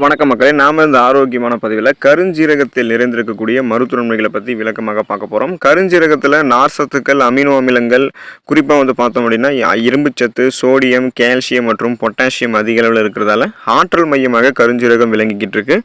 வணக்கம் மக்களே, நாம இந்த ஆரோக்கியமான பதிவில் கருஞ்சீரகத்தில் நிறைந்திருக்கக்கூடிய மருத்துவ நன்மைகளை பற்றி விளக்கமாக பார்க்க போகிறோம். கருஞ்சீரகத்தில் நார் சத்துக்கள், அமினோ அமிலங்கள், குறிப்பாக பார்த்தோம் அப்படின்னா இரும்புச்சத்து, சோடியம், கால்சியம் மற்றும் பொட்டாசியம் அதிக அளவில் இருக்கிறதால ஆற்றல் மையமாக கருஞ்சீரகம் விளங்கிக்கிட்டு இருக்கு.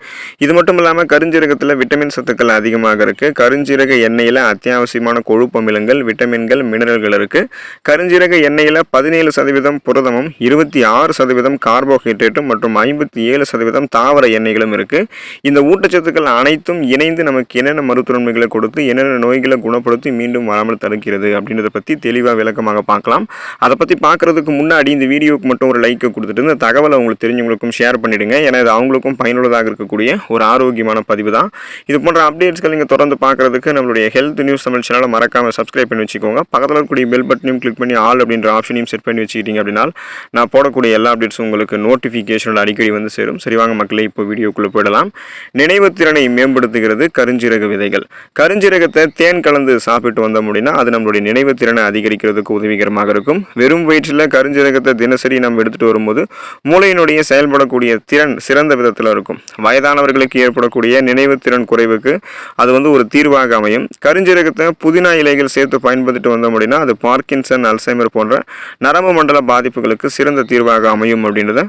இது மட்டும் இல்லாமல் கருஞ்சீரகத்தில் விட்டமின் சத்துக்கள் அதிகமாக இருக்குது. கருஞ்சீரக எண்ணெயில் அத்தியாவசியமான கொழுப்பு அமிலங்கள், விட்டமின்கள், மினரல்கள் இருக்குது. கருஞ்சீரக எண்ணெயில் 17% புரதமும், 26% கார்போஹைட்ரேட்டும் மற்றும் 57% தாவர எண்ணெய்களும் இருக்குது. இந்த ஊட்டச்சத்துக்கள் அனைத்தும் இணைந்து நமக்கு என்னென்ன மருத்துவ நன்மைகளை கொடுத்து என்னென்ன நோய்களை குணப்படுத்தி மீண்டும் வராமல் தடுக்கிறது அப்படின்றத பற்றி தெளிவாக விளக்கமாக பார்க்கலாம். அதை பற்றி பார்க்குறதுக்கு முன்னாடி இந்த வீடியோவுக்கு மட்டும் ஒரு லைக்கை கொடுத்துட்டு இந்த தகவலை உங்களுக்கு தெரிஞ்சவங்களுக்கும் ஷேர் பண்ணிவிடுங்க. ஏன்னா இது அவங்களுக்கும் பயனுள்ளதாக இருக்கக்கூடிய ஒரு ஆரோக்கியமான பதிவு தான். இது போன்ற அப்டேட்ஸ்கள் நீங்கள் தொடர்ந்து பார்க்குறதுக்கு நம்மளுடைய ஹெல்த் நியூஸ் தமிழ் சேனலை மறக்காமல் சப்ஸ்கிரைப் பண்ணி வச்சுக்கோங்க. பக்கத்தில் இருக்கக்கூடிய பெல் பட்டனையும் கிளிக் பண்ணி ஆல் அப்படின்ற ஆப்ஷனையும் செட் பண்ணி வச்சுக்கிட்டீங்க அப்படின்னா நான் போடக்கூடிய எல்லா அப்டேட்ஸும் உங்களுக்கு நோட்டிஃபிகேஷனோட அடிக்கடி வந்து சேரும். சரி வாங்க மக்களே, இப்போ வீடியோக்குள்ளே போயிடலாம். நினைவு திறனை மேம்படுத்துகிறது கருஞ்சீரக விதைகள். கருஞ்சீரகத்தை தேன் கலந்து சாப்பிட்டு வந்தோம் அப்படின்னா அது நம்மளுடைய நினைவு திறனை அதிகரிக்கிறதுக்கு உதவிகரமாக இருக்கும். வெறும் வயிற்றில் கருஞ்சீரகத்தை தினசரி நம்ம எடுத்துகிட்டு வரும்போது மூளையினுடைய செயல்படக்கூடிய திறன் சிறந்த விதத்தில் இருக்கும். வயதானவர்களுக்கு ஏற்படக்கூடிய நினைவு திறன் குறைவுக்கு அது ஒரு தீர்வாக அமையும். கருஞ்சீரகத்தை புதினா இலைகள் சேர்த்து பயன்படுத்திட்டு வந்தோம் அப்படின்னா அது பார்க்கின்சன், அல்சைமர் போன்ற நரம்பு மண்டல பாதிப்புகளுக்கு சிறந்த தீர்வாக அமையும் அப்படின்றத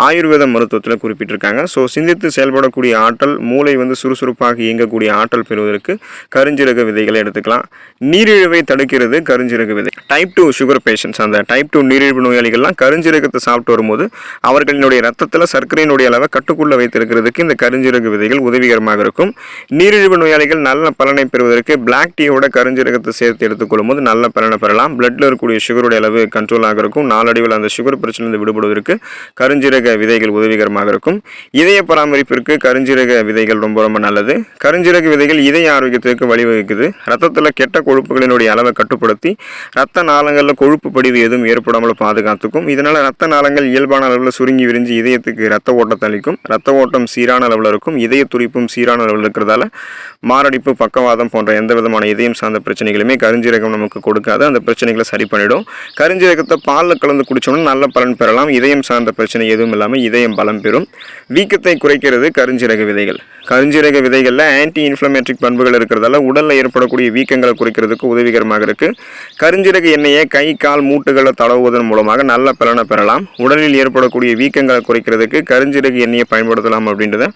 ஆயுர்வேத மருத்துவத்தில் குறிப்பிட்டிருக்காங்க. ஸோ சிந்தித்து செயல்படக்கூடிய ஆற்றல், மூளை சுறுசுறுப்பாக இயங்கக்கூடிய ஆற்றல் பெறுவதற்கு கருஞ்சீரக விதைகளை எடுத்துக்கலாம். நீரிழிவை தடுக்கிறது கருஞ்சீரக விதை. டைப் 2 சுகர் பேஷண்ட்ஸ், அந்த டைப் 2 நீரிழிவு நோயாளிகள்லாம் கருஞ்சீரகத்தை சாப்பிட்டு வரும்போது அவர்களினுடைய ரத்தத்தில் சர்க்கரையினுடைய அளவை கட்டுக்குள்ள வைத்திருக்கிறதுக்கு இந்த கருஞ்சீரக விதைகள் உதவிகரமாக இருக்கும். நீரிழிவு நோயாளிகள் நல்ல பலனை பெறுவதற்கு பிளாக் டீயோட கருஞ்சீரகத்தை சேர்த்து எடுத்துக்கொள்ளும் போது நல்ல பலனை பெறலாம். பிளட்ல இருக்கக்கூடிய சுகருடைய அளவு கண்ட்ரோலாக இருக்கும். நாளடைவில் அந்த சுகர் பிரச்சனையிலிருந்து விடுபடுவதற்கு கருஞ்சீரக விதைகள் உதவிகரமாக இருக்கும். இதய பராமரிப்பிற்கு கருஞ்சீரக விதைகள் ரொம்ப ரொம்ப நல்லது. கருஞ்சீரக விதைகள் இதய ஆரோக்கியத்திற்கு வழிவகுக்குது. ரத்தத்தில் கெட்ட கொழுப்புகளினுடைய அளவை கட்டுப்படுத்தி ரத்த நாளங்களில் கொழுப்பு படிவு எதுவும் ஏற்படாமல் பாதுகாத்துக்கும். இதனால் ரத்த நாளங்கள் இயல்பான அளவில் சுருங்கி விரிஞ்சு இதயத்துக்கு ரத்த ஓட்டத்தை அளிக்கும். ரத்த ஓட்டம் சீரான அளவில் இருக்கும். இதய துடிப்பும் சீரான அளவில் இருக்கிறதால மாரடைப்பு, பக்கவாதம் போன்ற எந்த விதமான இதயம் சார்ந்த பிரச்சனைகளுமே கருஞ்சீரகம் நமக்கு கொடுக்காது. அந்த பிரச்சனைகளை சரி பண்ணிடும். கருஞ்சீரகத்தை பாலில் கலந்து குடிச்சோம்னா நல்ல பலன் பெறலாம். இதயம் சார்ந்த பிரச்சனை எதுவும் இல்லாமல் இதயம் பலம் பெறும். வீக்கத்தை குறைக்கிறது கருஞ்சீரக விதைகள். கருஞ்சீரக விதைகளில் ஆன்டி இன்ஃப்ளமேட்டரி பண்புகள் இருக்கிறதால உடலில் ஏற்படக்கூடிய வீக்கங்களை குறைக்கிறதுக்கு உதவிகரமாக இருக்குது. கருஞ்சீரக எண்ணெயை கை, கால், மூட்டுகளை தடவுவதன் மூலமாக நல்ல பலனை பெறலாம். உடலில் ஏற்படக்கூடிய வீக்கங்களை குறைக்கிறதுக்கு கருஞ்சீரக எண்ணெயை பயன்படுத்தலாம் அப்படின்றத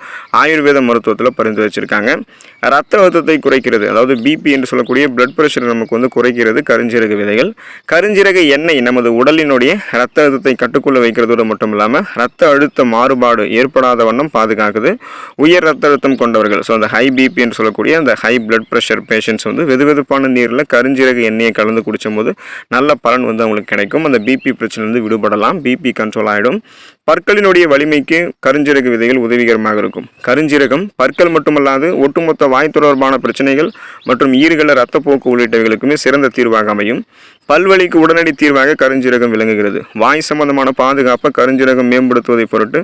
ஆயுர்வேத மருத்துவத்தில் பரிந்துரைச்சிருக்காங்க. ரத்த அழுத்தத்தை குறைக்கிறது, அதாவது பிபி என்று சொல்லக்கூடிய பிளட் ப்ரெஷர் நமக்கு குறைக்கிறது கருஞ்சீரக விதைகள். கருஞ்சீரக எண்ணெய் நமது உடலினுடைய ரத்த அழுத்தத்தை கட்டுக்குள்ள வைக்கிறதோடு மட்டும் இல்லாமல் ரத்த அழுத்த மாறுபாடு ஏற்படாத வண்ணம் பாதுகாக்குது. உயர் ரத்த அழுத்தம் கொண்டவர்கள், ஸோ அந்த ஹை பிபி என்று சொல்லக்கூடிய அந்த ஹை பிளட் ப்ரெஷர் பேஷண்ட்ஸ் வெதுவெதுப்பான நீரில் கருஞ்சீரக எண்ணெயை கலந்து குடிச்சும் போது நல்ல பலன் அவங்களுக்கு கிடைக்கும். அந்த பிபி பிரச்சனையிலிருந்து விடுபடலாம். பிபி கண்ட்ரோல் ஆகிடும். பற்களினுடைய வலிமைக்கு கருஞ்சீரக விதைகள் உதவிகரமாக இருக்கும். கருஞ்சீரகம் பற்கள் மட்டுமல்லாது ஒட்டுமொத்த வாய் தொடர்பான பிரச்சனைகள் மற்றும் ஈறுகள ரத்தப்போக்கு உள்ளிட்டவைகளுக்குமே சிறந்த தீர்வாக அமையும். பல்வலிக்கு உடனடி தீர்வாக கருஞ்சீரகம் விளங்குகிறது. வாய் சம்பந்தமான பாதுகாப்பை கருஞ்சீரகம் மேம்படுத்துவதை பொருட்டு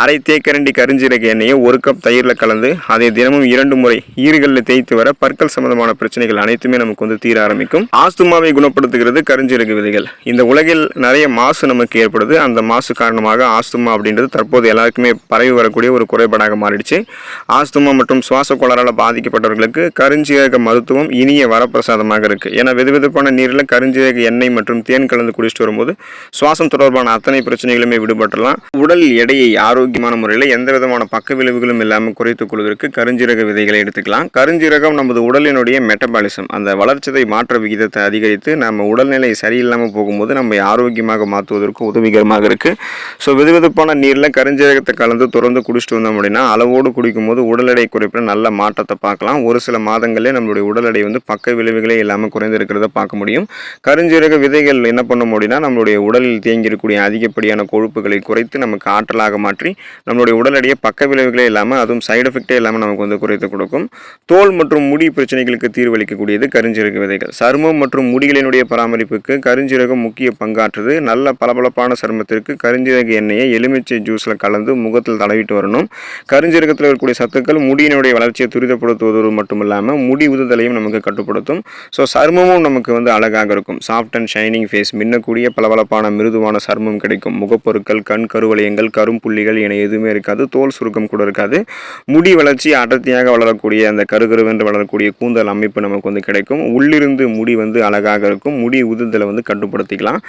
அரை தேக்கரண்டி கருஞ்சீரக எண்ணெயை 1 கப் தயிரில் கலந்து அதை தினமும் 2 முறை ஈறுகளில் தேய்த்து வர பற்கள் சம்பந்தமான பிரச்சனைகள் அனைத்துமே நமக்கு தீர ஆரம்பிக்கும். ஆஸ்துமாவை குணப்படுத்துகிறது கருஞ்சீரக விதைகள். இந்த உலகில் நிறைய மாசு நமக்கு ஏற்படுது. அந்த மாசு காரணமாக ஆஸ்துமா அப்படின்றது தற்போது எல்லாருக்குமே பரவி வரக்கூடிய ஒரு குறைபாடாக மாறிடுச்சு. ஆஸ்துமா மற்றும் சுவாச கோளாறால் பாதிக்கப்பட்டவர்களுக்கு கருஞ்சீரக மருத்துவம் இனிய வரப்பிரசாதமாக இருக்குது. ஏன்னா வெதுவெதுப்பான நீரில் கருஞ்சீரக எண்ணெய் மற்றும் தேன் கலந்து குடிச்சிட்டு வரும்போது சுவாசம் தொடர்பான அத்தனை பிரச்சனைகளுமே விடுபட்டலாம். உடல் எடையை ஆரோக்கியமான முறையில் எந்த விதமான பக்க விளைவுகளும் இல்லாமல் குறைத்துக் கொள்வதற்கு கருஞ்சீரக விதைகளை எடுத்துக்கலாம். கருஞ்சீரகம் நமது உடலினுடைய மெட்டபாலிசம், அந்த வளர்ச்சிதை மாற்ற விகிதத்தை அதிகரித்து நம்ம உடல்நிலை சரியில்லாமல் போகும்போது நம்ம ஆரோக்கியமாக மாற்றுவதற்கு உதவிகரமாக இருக்குது. ஸோ வெதுவெதுப்பான நீரில் கருஞ்சீரகத்தை கலந்து தொடர்ந்து குடிச்சிட்டு வந்தோம் அப்படின்னா அளவோடு குடிக்கும் போது உடல் எடை குறைப்பில் நல்ல மாற்றத்தை பார்க்கலாம். ஒரு சில மாதங்களே நம்மளுடைய உடல் எடை பக்க விளைவுகளே இல்லாமல் குறைந்திருக்கிறத பார்க்க முடியும். கருஞ்சீரக விதைகள் என்ன பண்ணும் அப்படின்னா நம்மளுடைய உடலில் தேங்கி இருக்கக்கூடிய அதிகப்படியான கொழுப்புகளை குறைத்து நமக்கு ஆற்றலாக மாற்றி நம்மளுடைய உடல் எடையை பக்க விளைவுகளே இல்லாமல் அதுவும் சைடு எஃபெக்டே இல்லாமல் நமக்கு குறைத்து கொடுக்கும். தோல் மற்றும் முடி பிரச்சனைகளுக்கு தீர்வளிக்கக்கூடியது கருஞ்சீரக விதைகள். சருமம் மற்றும் முடிகளினுடைய பராமரிப்புக்கு கருஞ்சீரகம் முக்கிய பங்காற்றுது. நல்ல பளபளப்பான சருமத்திற்கு கருஞ்சீரக எண்ணெயை எலுமிச்சை ஜூஸில் கலந்து முகத்தில் தடவிட்டு வரணும். கருஞ்சீரகத்தில் இருக்கக்கூடிய சத்துக்கள் முடியினுடைய வளர்ச்சியை துரிதப்படுத்துவதோடு மட்டும் இல்லாமல் முடி உதுதலையும் நமக்கு கட்டுப்படுத்தும். ஸோ சருமமும் நமக்கு அழகாக இருக்கும். சாஃப்ட் அண்ட் ஷைனிங் ஃபேஸ், மின்னக்கூடிய பளபளப்பான மிருதுவான சர்மம் கிடைக்கும். முகப்பொருட்கள், கண் கருவளையங்கள், கரும்புள்ளிகள் என எதுவுமே இருக்காது. தோல் சுருக்கம் கூட இருக்காது. முடி வளர்ச்சி அடர்த்தியாக வளரக்கூடிய அந்த கருகருவென்று வளரக்கூடிய கூந்தல் அமைப்பு நமக்கு வந்து கிடைக்கும். உள்ளிருந்து முடி வந்து அழகாக இருக்கும். முடி உதிர்தலை வந்து கட்டுப்படுத்திக்கலாம்.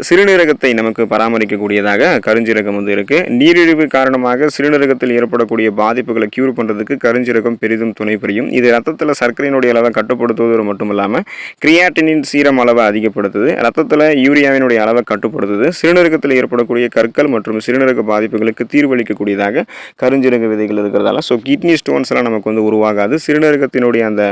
சிறுநீரகத்தை நமக்கு பராமரிக்கக்கூடியதாக கருஞ்சீரகம் வந்து இருக்கு. நீரிழிவு காரணமாக சிறுநீரகத்தில் ஏற்படக்கூடிய பாதிப்புகளை கியூர் பண்ணுறதுக்கு கருஞ்சீரகம் பெரிதும் துணை புரியும். இது ரத்தத்தில் சர்க்கரையினுடைய அளவை கட்டுப்படுத்துவதோடு மட்டும் இல்லாமல் கிரியாட்டினின் சீரம் அளவை அதிகப்படுத்துது. ரத்தத்தில் யூரியாவினுடைய அளவை கட்டுப்படுத்துது. சிறுநீரகத்தில் ஏற்படக்கூடிய கற்கள் மற்றும் சிறுநீரக பாதிப்புகளுக்கு தீர்வளிக்கக்கூடியதாக கருஞ்சீரக விதைகள் இருக்கிறதால கிட்னி ஸ்டோன்ஸ் எல்லாம் நமக்கு வந்து உருவாகாது. சிறுநீரகத்தினுடைய அந்த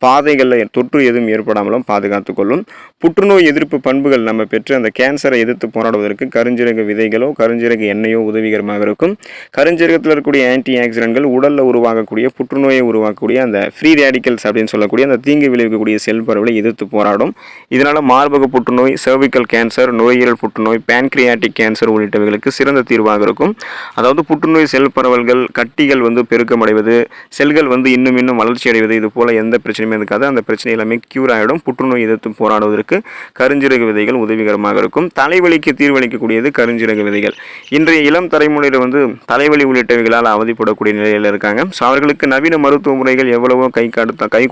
பாதைகளில் தொற்று எதுவும் ஏற்படாமலும் பாதுகாத்து கொள்ளும். புற்றுநோய் எதிர்ப்பு பண்புகள் நம்ம பெற்று அந்த கேன்சரை எதிர்த்து போராடுவதற்கு கருஞ்சீரக விதைகளோ கருஞ்சீரக எண்ணெயோ உதவிகரமாக இருக்கும். கருஞ்சீரகத்தில் இருக்கக்கூடிய ஆன்டி ஆக்சிடென்ட்கள் உடலில் உருவாகக்கூடிய புற்றுநோயை உருவாக்கக்கூடிய அந்த ஃப்ரீ ரேடிக்கல்ஸ் அப்படின்னு சொல்லக்கூடிய அந்த தீங்கு விளைவிக்கக்கூடிய செல் பரவலை எதிர்த்து போராடும். இதனால் மார்பக புற்றுநோய், சர்விக்கல் கேன்சர், நுரையீரல் புற்றுநோய், பேன்கிரியாட்டிக் கேன்சர் உள்ளிட்டவைகளுக்கு சிறந்த தீர்வாக இருக்கும். அதாவது புற்றுநோய் செல் பரவல்கள், கட்டிகள் வந்து பெருக்கமடைவது, செல்கள் வந்து இன்னும் வளர்ச்சி அடைவது, இது போல எந்த பிரச்சனையுமே இருக்காது. அந்த பிரச்சனை எல்லாமே கியூர் ஆகிடும். புற்றுநோய் எதிர்த்து போராடுவதற்கு கருஞ்சீரக விதைகள் உதவிகரமாக இருக்கும். தலைவலிக்கு தீர்வளிக்கக்கூடியது கருஞ்சீரக விதைகள். இன்றைய இளம் தலைமுறையில் வந்து தலைவலி உள்ளிட்டவைகளால் அவதிப்படக்கூடிய நிலையில் இருக்காங்க. ஸோ அவர்களுக்கு நவீன மருத்துவ முறைகள் எவ்வளவோ கை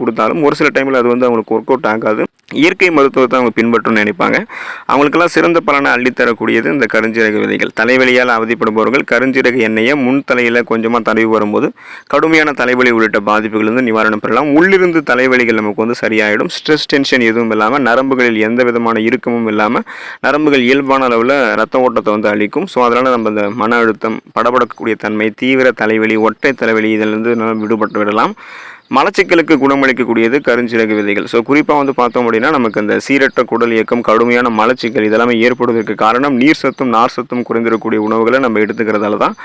கொடுத்தாலும் ஒரு சில டைமில் அது வந்து அவங்களுக்கு ஒர்க் அவுட் ஆகாது. இயற்கை மருத்துவத்தை அவங்க பின்பற்றணும்னு நினைப்பாங்க. அவங்களுக்கெல்லாம் சிறந்த பலனை அள்ளித்தரக்கூடியது இந்த கருஞ்சீரக விதைகள். தலைவலியால் அவதிப்படுபவர்கள் கருஞ்சீரக எண்ணெயை முன் தலையில் கொஞ்சமாக தடவி வரும்போது கடுமையான தலைவலி உள்ளிட்ட பாதிப்புகள் வந்து நிவாரணம் பெறலாம். உள்ளிருந்து தலைவலிகள் நமக்கு வந்து சரியாயிடும். ஸ்ட்ரெஸ், டென்ஷன் எதுவும் இல்லாமல், நரம்புகளில் எந்த விதமான இறுக்கமும் இல்லாமல் நரம்புகள் இயல்பான அளவில் ரத்த ஓட்டத்தை வந்து அளிக்கும். ஸோ அதனால் நம்ம இந்த மன அழுத்தம், படபடக்கக்கூடிய தன்மை, தீவிர தலைவலி, ஒற்றை தலைவலி இதிலிருந்து நம்ம விடுபட்டு விடலாம். மலச்சிக்கலுக்கு குணமளிக்கக்கூடியது கருஞ்சீரக விதைகள். ஸோ குறிப்பாக வந்து பார்த்தோம் அப்படின்னா நமக்கு அந்த சீரற்ற குடல் இயக்கம், கடுமையான மலச்சிக்கல் இதெல்லாமே ஏற்படுவதற்கு காரணம் நீர் சத்தும் நார் சத்தும் குறைந்திருக்கக்கூடிய உணவுகளை நம்ம எடுத்துக்கிறதால தான்.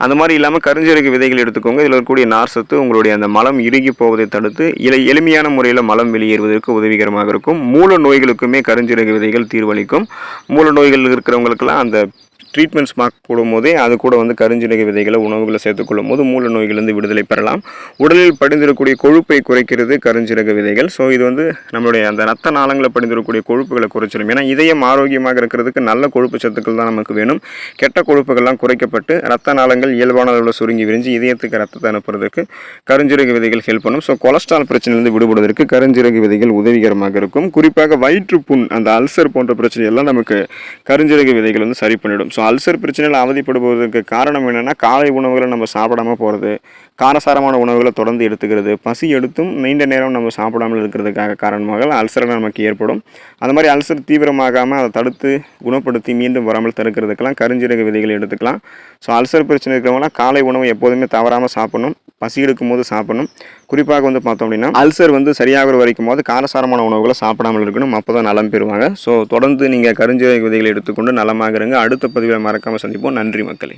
அந்த மாதிரி இல்லாமல் கருஞ்சீரக விதைகள் எடுத்துக்கோங்க. இதில் இருக்கக்கூடிய நார் சத்து உங்களுடைய அந்த மலம் இறுகி போவதை தடுத்து எளிமையான முறையில் மலம் வெளியேறுவதற்கு உதவிகரமாக இருக்கும். மூல நோய்களுக்குமே கருஞ்சீரக விதைகள் தீர்வளிக்கும். மூல நோய்கள் இருக்கிறவங்களுக்கெல்லாம் அந்த ட்ரீட்மெண்ட்ஸ் பார்க்கும் போதே அது கூட வந்து கருஞ்சீரக விதைகளை உணவுகளை சேர்த்துக்கொள்ளும் போது மூல நோய்களிலிருந்து விடுதலை பெறலாம். உடலில் படிந்திருக்கக்கூடிய கொழுப்பை குறைக்கிறது கருஞ்சீரக விதைகள். ஸோ இது வந்து நம்மளுடைய அந்த ரத்த நாளங்களில் படிந்திருக்கக்கூடிய கொழுப்புகளை குறைச்சிடும். ஏன்னா இதயம் ஆரோக்கியமாக இருக்கிறதுக்கு நல்ல கொழுப்பு சத்துக்கள் தான் நமக்கு வேணும். கெட்ட கொழுப்புகள்லாம் குறைக்கப்பட்டு ரத்த நாளங்கள் இயல்பான அளவில் சுருங்கி விரிஞ்சு இதயத்துக்கு ரத்தத்தை அனுப்புறதுக்கு கருஞ்சீரக விதைகள் ஹெல்ப் பண்ணும். ஸோ கொலஸ்ட்ரால் பிரச்சனையிலிருந்து விடுபடுவதற்கு கருஞ்சீரக விதைகள் உதவிகரமாக இருக்கும். குறிப்பாக வயிற்றுப்புண், அந்த அல்சர் போன்ற பிரச்சனையெல்லாம் நமக்கு கருஞ்சீரக விதைகள் வந்து சரி பண்ணிடும். ஸோ அல்சர் பிரச்சனையில் அவதிப்படுவதற்கு காரணம் என்னென்னா காலை உணவுகளை நம்ம சாப்பிடாமல் போகிறது, காரசாரமான உணவுகளை தொடர்ந்து எடுத்துக்கிறது, பசி எடுத்தும் நீண்ட நேரம் நம்ம சாப்பிடாமல் இருக்கிறதுக்காக காரணமாக அல்சர் நமக்கு ஏற்படும். அந்த மாதிரி அல்சர் தீவிரமாகாமல் அதை தடுத்து குணப்படுத்தி மீண்டும் வராமல் தடுக்கிறதுக்கெல்லாம் கருஞ்சீரக விதைகள் எடுத்துக்கலாம். ஸோ அல்சர் பிரச்சனை இருக்கிறவங்களாம் காலை உணவு எப்போதுமே தவறாமல் சாப்பிடணும். பசி எடுக்கும் போது சாப்பிடணும். குறிப்பாக வந்து பார்த்தோம் அப்படின்னா அல்சர் வந்து சரியாகிற வரைக்கும் போது காரசாரமான உணவுகளை சாப்பிடாமல் இருக்கணும். அப்போ தான் நலம் பெறுவாங்க. ஸோ தொடர்ந்து நீங்கள் கருஞ்சீரக விதைகளை எடுத்துக்கொண்டு நலமாக இருங்க. அடுத்த பதிவில் மறக்காமல் சந்திப்போம். நன்றி மக்களே.